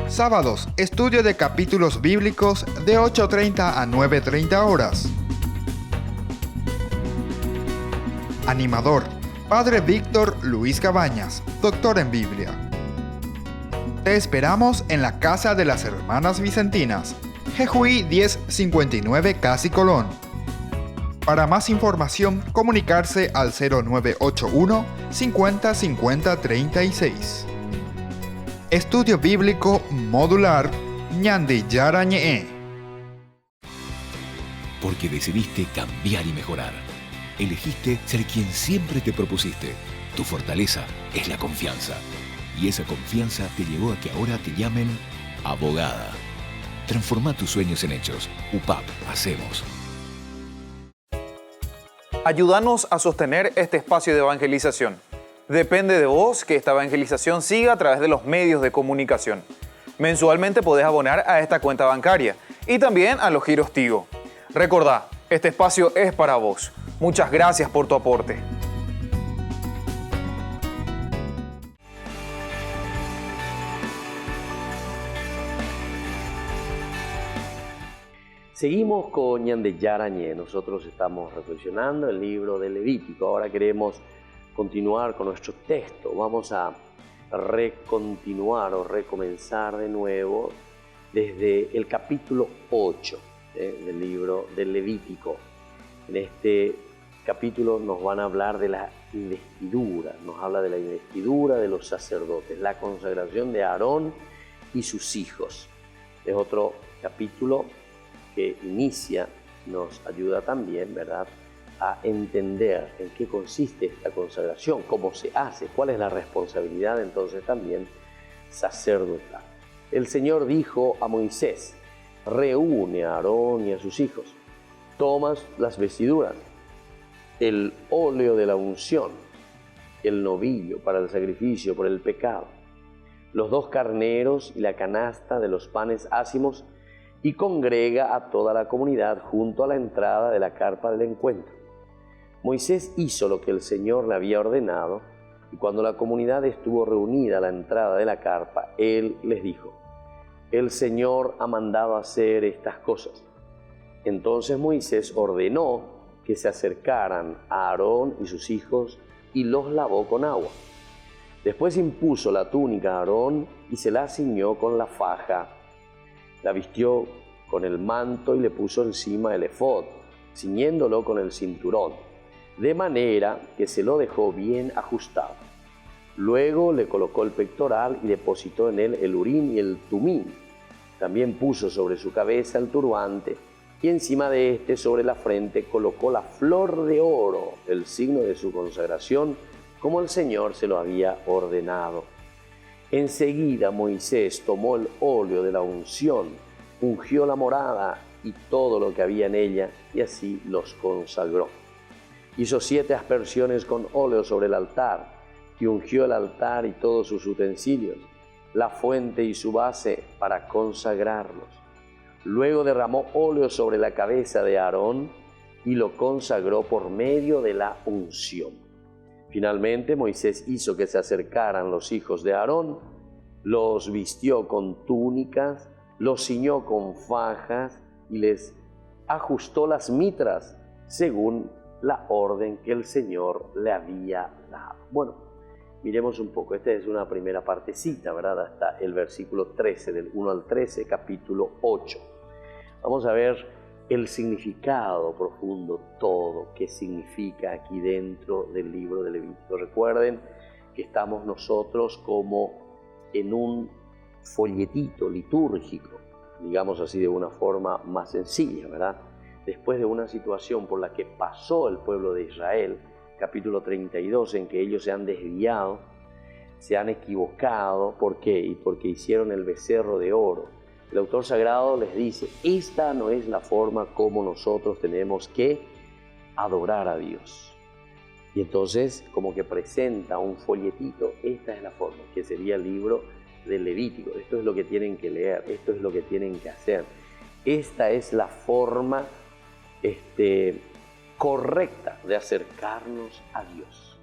S1: Sábados, estudio de capítulos bíblicos de 8:30 a 9:30 horas. Animador, Padre Víctor Luis Cabañas, doctor en Biblia. Te esperamos en la Casa de las Hermanas Vicentinas, Jejuí 1059 Casi Colón. Para más información, comunicarse al 0981 50 50 36. Estudio Bíblico Modular Ñande Yarañé.
S3: Porque decidiste cambiar y mejorar. Elegiste ser quien siempre te propusiste. Tu fortaleza es la confianza. Y esa confianza te llevó a que ahora te llamen abogada. Transforma tus sueños en hechos. UPAP. Hacemos.
S4: Ayúdanos a sostener este espacio de evangelización. Depende de vos que esta evangelización siga a través de los medios de comunicación. Mensualmente podés abonar a esta cuenta bancaria y también a los giros Tigo. Recordá, este espacio es para vos. Muchas gracias por tu aporte.
S2: Seguimos con Ñande Yarañé. Nosotros estamos reflexionando el libro de Levítico. Ahora queremos continuar con nuestro texto. Vamos a recontinuar o recomenzar de nuevo desde el capítulo 8 del libro del Levítico. En este capítulo nos van a hablar de la investidura, nos habla de la investidura de los sacerdotes, la consagración de Aarón y sus hijos. Es otro capítulo que inicia, nos ayuda también, ¿verdad?, a entender en qué consiste esta consagración, cómo se hace, cuál es la responsabilidad entonces también sacerdotal. El Señor dijo a Moisés: reúne a Aarón y a sus hijos, tomas las vestiduras, el óleo de la unción, el novillo para el sacrificio por el pecado, los 2 carneros y la canasta de los panes ácimos, y congrega a toda la comunidad junto a la entrada de la carpa del encuentro. Moisés hizo lo que el Señor le había ordenado, y cuando la comunidad estuvo reunida a la entrada de la carpa, él les dijo: el Señor ha mandado hacer estas cosas. Entonces Moisés ordenó que se acercaran a Aarón y sus hijos y los lavó con agua. Después impuso la túnica a Aarón y se la ciñó con la faja. La vistió con el manto y le puso encima el efod, ciñéndolo con el cinturón, de manera que se lo dejó bien ajustado. Luego le colocó el pectoral y depositó en él el urín y el tumín. También puso sobre su cabeza el turbante y encima de este, sobre la frente, colocó la flor de oro, el signo de su consagración, como el Señor se lo había ordenado. Enseguida Moisés tomó el óleo de la unción, ungió la morada y todo lo que había en ella, y así los consagró. Hizo 7 aspersiones con óleo sobre el altar, y ungió el altar y todos sus utensilios, la fuente y su base, para consagrarlos. Luego derramó óleo sobre la cabeza de Aarón y lo consagró por medio de la unción. Finalmente Moisés hizo que se acercaran los hijos de Aarón, los vistió con túnicas, los ciñó con fajas y les ajustó las mitras según la orden que el Señor le había dado. Bueno, miremos un poco. Esta es una primera partecita, ¿verdad? Hasta el versículo 13, del 1 al 13, capítulo 8. Vamos a ver el significado profundo, todo, qué significa aquí dentro del libro de Levítico. Recuerden que estamos nosotros como en un folletito litúrgico, digamos así de una forma más sencilla, ¿verdad? Después de una situación por la que pasó el pueblo de Israel, capítulo 32, en que ellos se han desviado, se han equivocado. ¿Por qué? Y porque hicieron el becerro de oro. El autor sagrado les dice: esta no es la forma como nosotros tenemos que adorar a Dios. Y entonces como que presenta un folletito: esta es la forma, que sería el libro del Levítico. Esto es lo que tienen que leer, esto es lo que tienen que hacer. Esta es la forma correcta de acercarnos a Dios.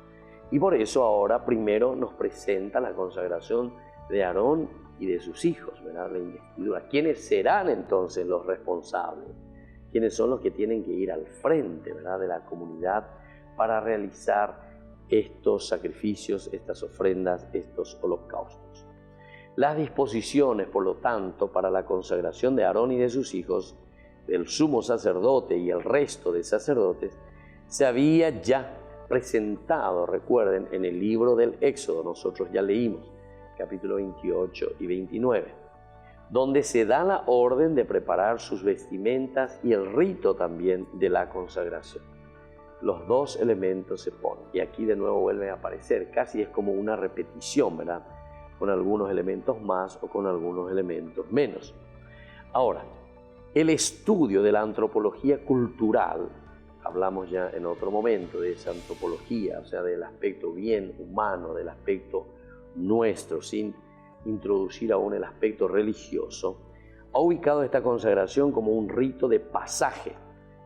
S2: Y por eso ahora primero nos presenta la consagración de Aarón y de sus hijos, ¿verdad? La investidura. ¿Quiénes serán entonces los responsables? ¿Quiénes son los que tienen que ir al frente, ¿verdad?, de la comunidad para realizar estos sacrificios, estas ofrendas, estos holocaustos? Las disposiciones, por lo tanto, para la consagración de Aarón y de sus hijos, del sumo sacerdote y el resto de sacerdotes, se había ya presentado, recuerden, en el libro del Éxodo. Nosotros ya leímos capítulo 28 y 29, donde se da la orden de preparar sus vestimentas y el rito también de la consagración. Los 2 elementos se ponen, y aquí de nuevo vuelven a aparecer, casi es como una repetición, ¿verdad?, con algunos elementos más o con algunos elementos menos. Ahora, el estudio de la antropología cultural, hablamos ya en otro momento de esa antropología, o sea, del aspecto bien humano, del aspecto nuestro, sin introducir aún el aspecto religioso, ha ubicado esta consagración como un rito de pasaje,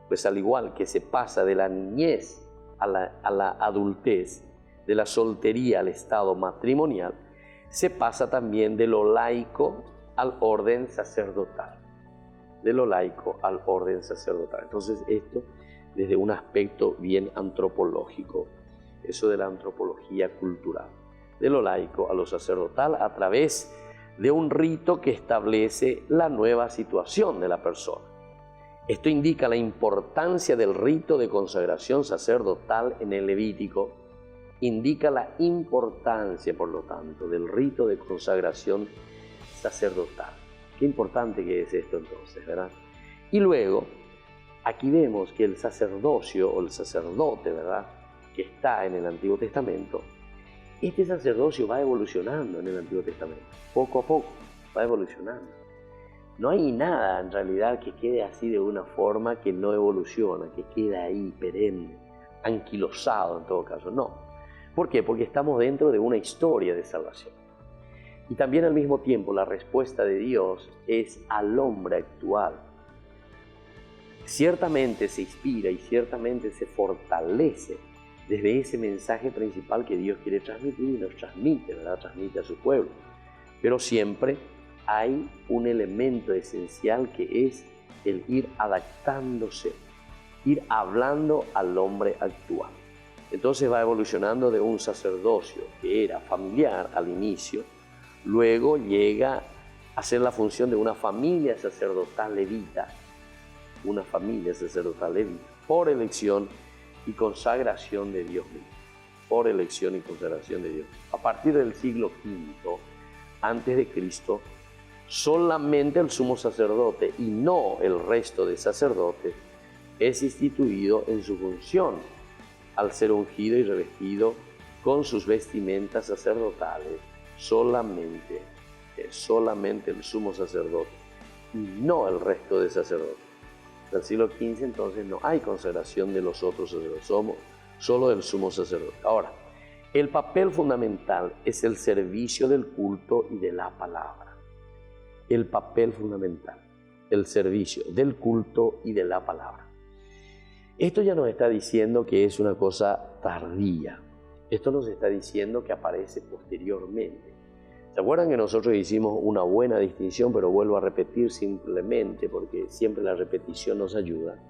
S2: pues al igual que se pasa de la niñez a la adultez, de la soltería al estado matrimonial, se pasa también de lo laico al orden sacerdotal. de lo laico al orden sacerdotal. Entonces esto desde un aspecto bien antropológico, eso de la antropología cultural, de lo laico a lo sacerdotal a través de un rito que establece la nueva situación de la persona. Esto indica la importancia del rito de consagración sacerdotal en el Levítico, indica la importancia, por lo tanto, del rito de consagración sacerdotal. Qué importante que es esto entonces, ¿verdad? Y luego, aquí vemos que el sacerdocio o el sacerdote, ¿verdad?, que está en el Antiguo Testamento, este sacerdocio va evolucionando en el Antiguo Testamento, poco a poco va evolucionando. No hay nada en realidad que quede así de una forma que no evoluciona, que queda ahí perenne, anquilosado en todo caso, no. ¿Por qué? Porque estamos dentro de una historia de salvación. Y también al mismo tiempo la respuesta de Dios es al hombre actual. Ciertamente se inspira y ciertamente se fortalece desde ese mensaje principal que Dios quiere transmitir y nos transmite, ¿verdad? Transmite a su pueblo. Pero siempre hay un elemento esencial que es el ir adaptándose, ir hablando al hombre actual. Entonces va evolucionando de un sacerdocio que era familiar al inicio, luego llega a ser la función de una familia sacerdotal levita, por elección y consagración de Dios mismo, por elección y consagración de Dios. A partir del siglo V antes de Cristo, solamente el sumo sacerdote y no el resto de sacerdotes es instituido en su función al ser ungido y revestido con sus vestimentas sacerdotales, solamente el sumo sacerdote y no el resto de sacerdotes. En el siglo XV entonces no hay consagración de los otros sacerdotes, solo del sumo sacerdote. Ahora, el papel fundamental es el servicio del culto y de la palabra. El papel fundamental, el servicio del culto y de la palabra. Esto ya nos está diciendo que es una cosa tardía. Esto nos está diciendo que aparece posteriormente. ¿Se acuerdan que nosotros hicimos una buena distinción, pero vuelvo a repetir simplemente porque siempre la repetición nos ayuda?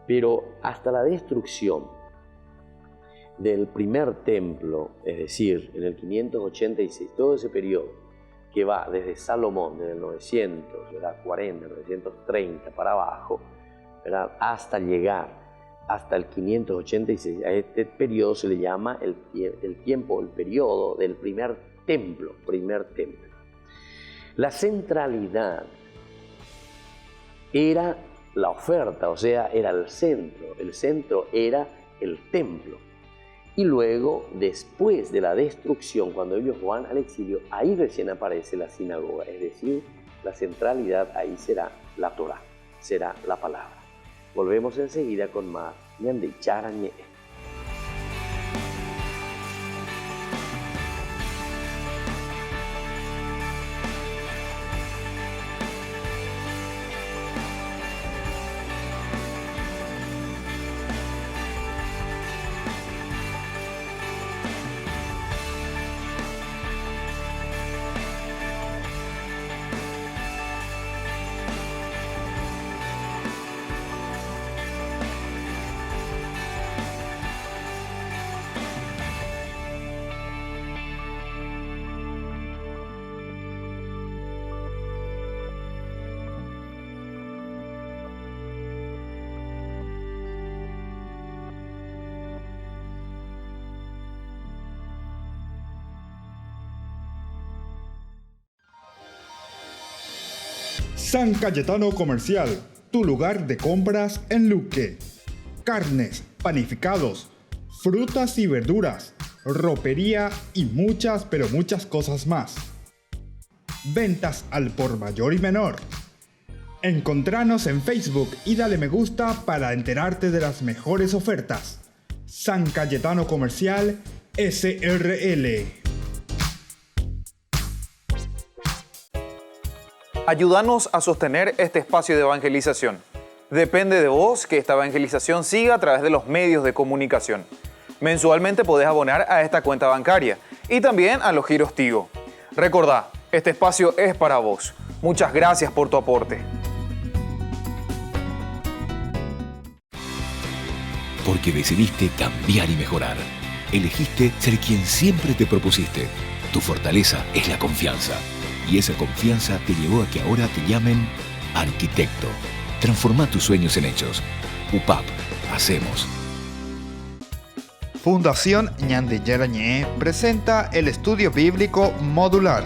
S2: Pero hasta la destrucción del primer templo, es decir, en el 586, todo ese periodo que va desde Salomón, desde el 940, 930 para abajo, ¿verdad?, hasta llegar hasta el 586, a este periodo se le llama el periodo del primer templo. La centralidad era la oferta, o sea, era el centro era el templo. Y luego, después de la destrucción, cuando ellos van al exilio, ahí recién aparece la sinagoga, es decir, la centralidad ahí será la Torá, será la palabra. Volvemos enseguida con más Ñande Charañe.
S1: San Cayetano Comercial, tu lugar de compras en Luque. Carnes, panificados, frutas y verduras, ropería y muchas, pero muchas cosas más. Ventas al por mayor y menor. Encontranos en Facebook y dale me gusta para enterarte de las mejores ofertas. San Cayetano Comercial, SRL.
S4: Ayúdanos a sostener este espacio de evangelización. Depende de vos que esta evangelización siga a través de los medios de comunicación. Mensualmente podés abonar a esta cuenta bancaria y también a los giros Tigo. Recordá, este espacio es para vos. Muchas gracias por tu aporte.
S3: porque decidiste cambiar y mejorar. Elegiste ser quien siempre te propusiste. Tu fortaleza es la confianza. Y esa confianza te llevó a que ahora te llamen arquitecto. Transforma tus sueños en hechos. UPAP. Hacemos.
S1: Fundación Ñande Yarañé presenta el estudio bíblico modular.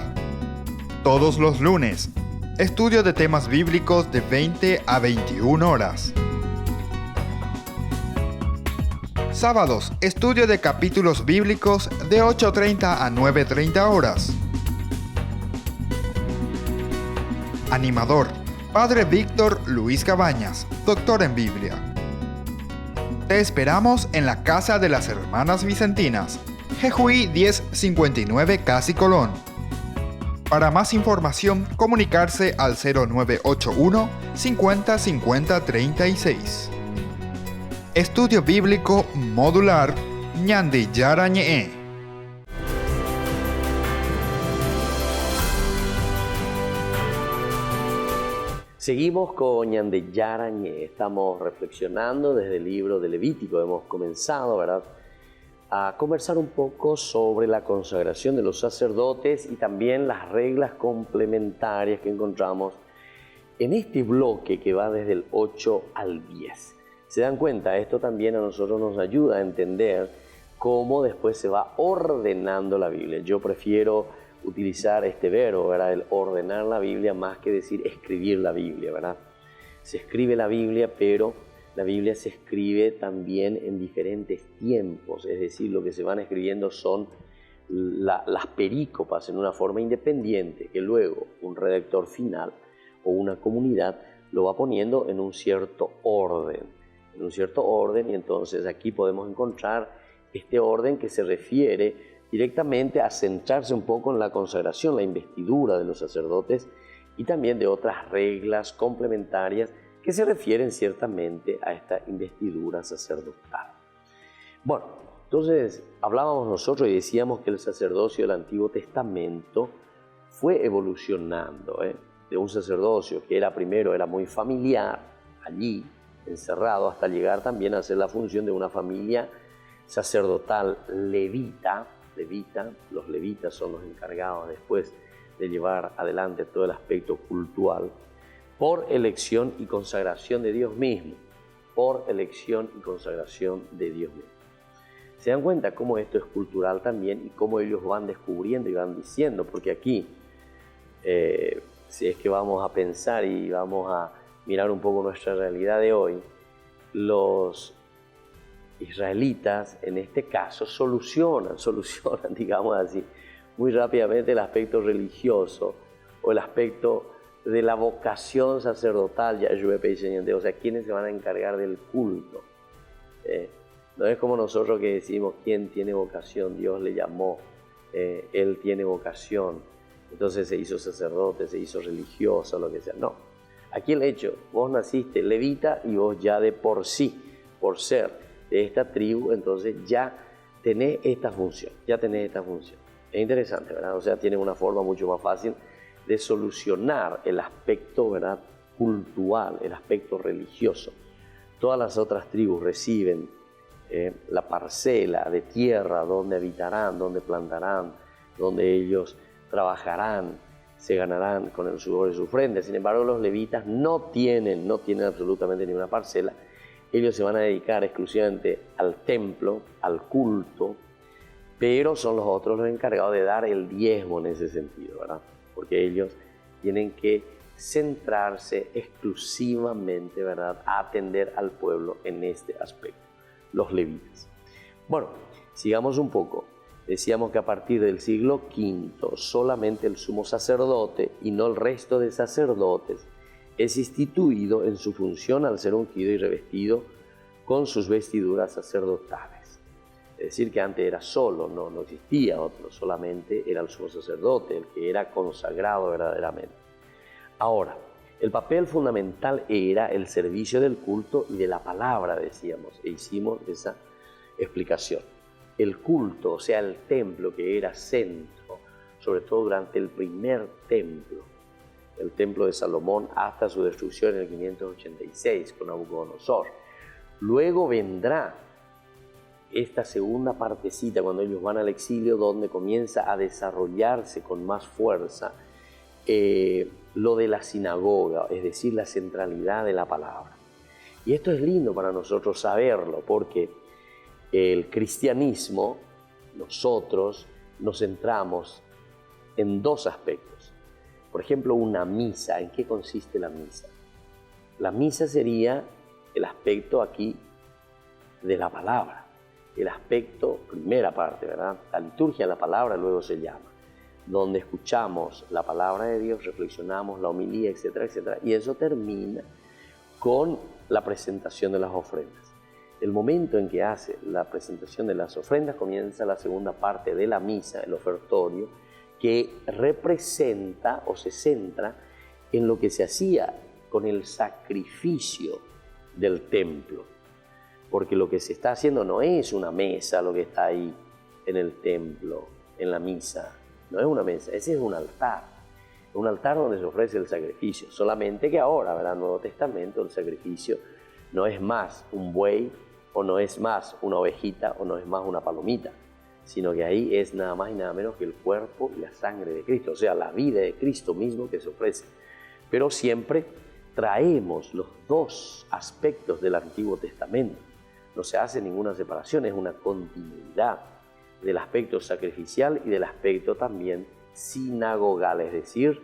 S1: Todos los lunes, estudio de temas bíblicos de 20 a 21 horas. Sábados, estudio de capítulos bíblicos de 8:30 a 9:30 horas. Animador, Padre Víctor Luis Cabañas, doctor en Biblia. Te esperamos en la Casa de las Hermanas Vicentinas, Jejuí 1059 Casi Colón. Para más información, comunicarse al 0981 50 50 36. Estudio Bíblico Modular Ñande Yarañé.
S2: Seguimos con Ñande Yarañé. Estamos reflexionando desde el libro de Levítico. Hemos comenzado, ¿verdad?, a conversar un poco sobre la consagración de los sacerdotes y también las reglas complementarias que encontramos en este bloque que va desde el 8 al 10. ¿Se dan cuenta? Esto también a nosotros nos ayuda a entender cómo después se va ordenando la Biblia. Yo prefiero utilizar este verbo, ¿verdad?, el ordenar la Biblia, más que decir escribir la Biblia, ¿verdad? Se escribe la Biblia, pero la Biblia se escribe también en diferentes tiempos, es decir, lo que se van escribiendo son las perícopas en una forma independiente, que luego un redactor final o una comunidad lo va poniendo en un cierto orden, y entonces aquí podemos encontrar este orden que se refiere directamente a centrarse un poco en la consagración, la investidura de los sacerdotes y también de otras reglas complementarias que se refieren ciertamente a esta investidura sacerdotal. Bueno, entonces hablábamos nosotros y decíamos que el sacerdocio del Antiguo Testamento fue evolucionando, de un sacerdocio que primero era muy familiar, allí encerrado, hasta llegar también a hacer la función de una familia sacerdotal levita. Los levitas son los encargados después de llevar adelante todo el aspecto cultural, por elección y consagración de Dios mismo, ¿Se dan cuenta cómo esto es cultural también y cómo ellos van descubriendo y van diciendo? Porque aquí, si es que vamos a pensar y vamos a mirar un poco nuestra realidad de hoy, los israelitas en este caso solucionan, digamos así, muy rápidamente el aspecto religioso o el aspecto de la vocación sacerdotal, o sea, ¿quiénes se van a encargar del culto? No es como nosotros que decimos, ¿quién tiene vocación? Dios le llamó, él tiene vocación, entonces se hizo sacerdote, se hizo religioso, lo que sea. No, aquí el hecho, vos naciste levita y vos ya de por sí, por ser de esta tribu, entonces ya tenés esta función. Es interesante, ¿verdad? O sea, tiene una forma mucho más fácil de solucionar el aspecto, ¿verdad?, cultural, el aspecto religioso. Todas las otras tribus reciben la parcela de tierra donde habitarán, donde plantarán, donde ellos trabajarán, se ganarán con el sudor de su frente. Sin embargo, los levitas no tienen absolutamente ninguna parcela. Ellos se van a dedicar exclusivamente al templo, al culto, pero son los otros los encargados de dar el diezmo en ese sentido, ¿verdad? Porque ellos tienen que centrarse exclusivamente, ¿verdad?, a atender al pueblo en este aspecto, los levitas. Bueno, sigamos un poco. Decíamos que a partir del siglo V solamente el sumo sacerdote y no el resto de sacerdotes es instituido en su función al ser ungido y revestido con sus vestiduras sacerdotales. Es decir, que antes era solo, no existía otro, solamente era el sumo sacerdote, el que era consagrado verdaderamente. Ahora, el papel fundamental era el servicio del culto y de la palabra, decíamos, e hicimos esa explicación. El culto, o sea, el templo que era centro, sobre todo durante el primer templo, el templo de Salomón, hasta su destrucción en el 586 con Nabucodonosor. Luego vendrá esta segunda partecita, cuando ellos van al exilio, donde comienza a desarrollarse con más fuerza lo de la sinagoga, es decir, la centralidad de la palabra. Y esto es lindo para nosotros saberlo, porque el cristianismo, nosotros nos centramos en dos aspectos. Por ejemplo, una misa. ¿En qué consiste la misa? La misa sería el aspecto aquí de la palabra, el aspecto, primera parte, ¿verdad? La liturgia de la palabra luego se llama, donde escuchamos la palabra de Dios, reflexionamos la homilía, etcétera, etcétera, y eso termina con la presentación de las ofrendas. El momento en que hace la presentación de las ofrendas comienza la segunda parte de la misa, el ofertorio, que representa o se centra en lo que se hacía con el sacrificio del templo. Porque lo que se está haciendo no es una mesa, lo que está ahí en el templo, en la misa. No es una mesa, ese es un altar donde se ofrece el sacrificio. Solamente que ahora, ¿verdad? En el Nuevo Testamento, el sacrificio no es más un buey, o no es más una ovejita, o no es más una palomita, sino que ahí es nada más y nada menos que el cuerpo y la sangre de Cristo, o sea, la vida de Cristo mismo que se ofrece. Pero siempre traemos los dos aspectos del Antiguo Testamento. No se hace ninguna separación, es una continuidad del aspecto sacrificial y del aspecto también sinagogal, es decir,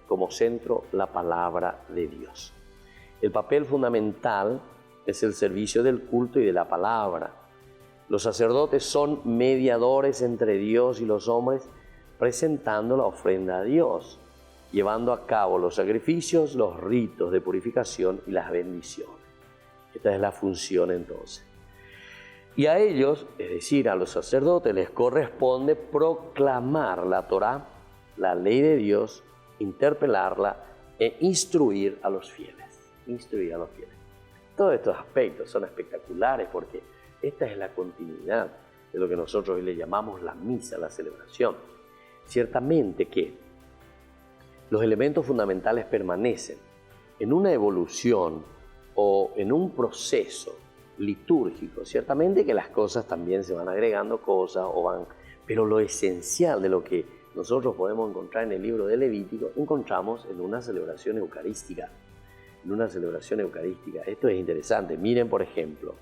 S2: como centro la palabra de Dios. El papel fundamental es el servicio del culto y de la palabra. Los sacerdotes son mediadores entre Dios y los hombres, presentando la ofrenda a Dios, llevando a cabo los sacrificios, los ritos de purificación y las bendiciones. Esta es la función entonces. Y a ellos, es decir, a los sacerdotes, les corresponde proclamar la Torá, la ley de Dios, interpelarla e instruir a los fieles. Todos estos aspectos son espectaculares porque esta es la continuidad de lo que nosotros hoy le llamamos la misa, la celebración. Ciertamente que los elementos fundamentales permanecen en una evolución o en un proceso litúrgico. Ciertamente que las cosas también se van agregando cosas pero lo esencial de lo que nosotros podemos encontrar en el libro de Levítico encontramos en una celebración eucarística. Esto es interesante. Miren, por ejemplo,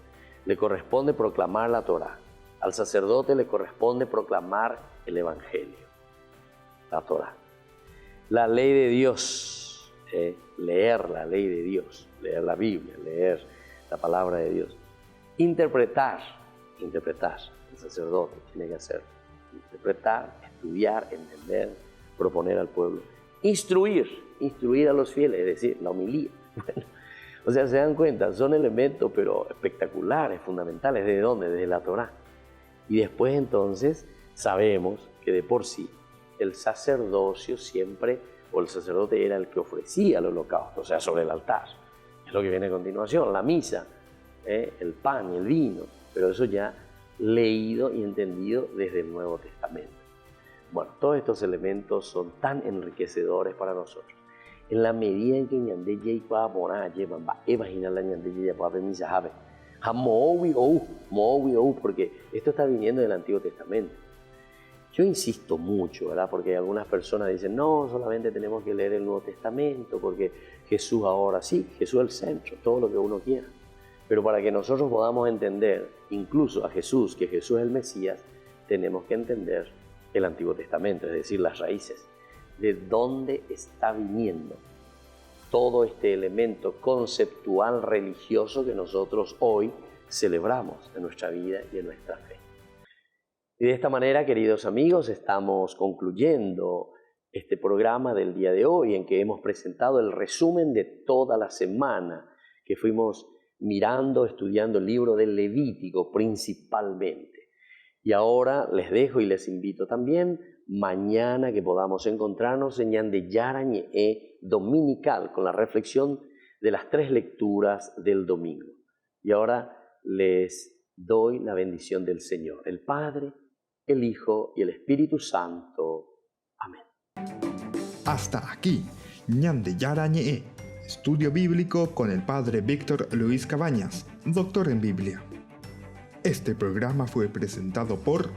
S2: le corresponde proclamar la Torá. Al sacerdote le corresponde proclamar el Evangelio, la Torá. La ley de Dios, leer la ley de Dios, leer la Biblia, leer la palabra de Dios. Interpretar, el sacerdote tiene que hacer. Interpretar, estudiar, entender, proponer al pueblo. Instruir a los fieles, es decir, la homilía. Bueno, o sea, se dan cuenta, son elementos pero espectaculares, fundamentales. ¿Desde dónde? Desde la Torá. Y después entonces sabemos que de por sí el sacerdocio siempre, o el sacerdote era el que ofrecía el holocausto, o sea, sobre el altar. Es lo que viene a continuación, la misa, el pan y el vino, pero eso ya leído y entendido desde el Nuevo Testamento. Bueno, todos estos elementos son tan enriquecedores para nosotros. En la medida en que ñande ya iba a morar, llevan va imaginar la ñande ya puede misa sabe. Porque esto está viniendo del Antiguo Testamento. Yo insisto mucho, ¿verdad? Porque algunas personas dicen, no, solamente tenemos que leer el Nuevo Testamento, porque Jesús ahora sí, Jesús es el centro, todo lo que uno quiera. Pero para que nosotros podamos entender, incluso a Jesús, que Jesús es el Mesías, tenemos que entender el Antiguo Testamento, es decir, las raíces. ¿De dónde está viniendo todo este elemento conceptual religioso que nosotros hoy celebramos en nuestra vida y en nuestra fe? Y de esta manera, queridos amigos, estamos concluyendo este programa del día de hoy en que hemos presentado el resumen de toda la semana que fuimos mirando, estudiando el libro del Levítico principalmente. Y ahora les dejo y les invito también mañana que podamos encontrarnos en Ñande Yarañe dominical con la reflexión de las 3 lecturas del domingo. Y ahora les doy la bendición del Señor, el Padre, el Hijo y el Espíritu Santo. Amén.
S1: Hasta aquí, Ñande Yarañe, estudio bíblico con el Padre Víctor Luis Cabañas, doctor en Biblia. Este programa fue presentado por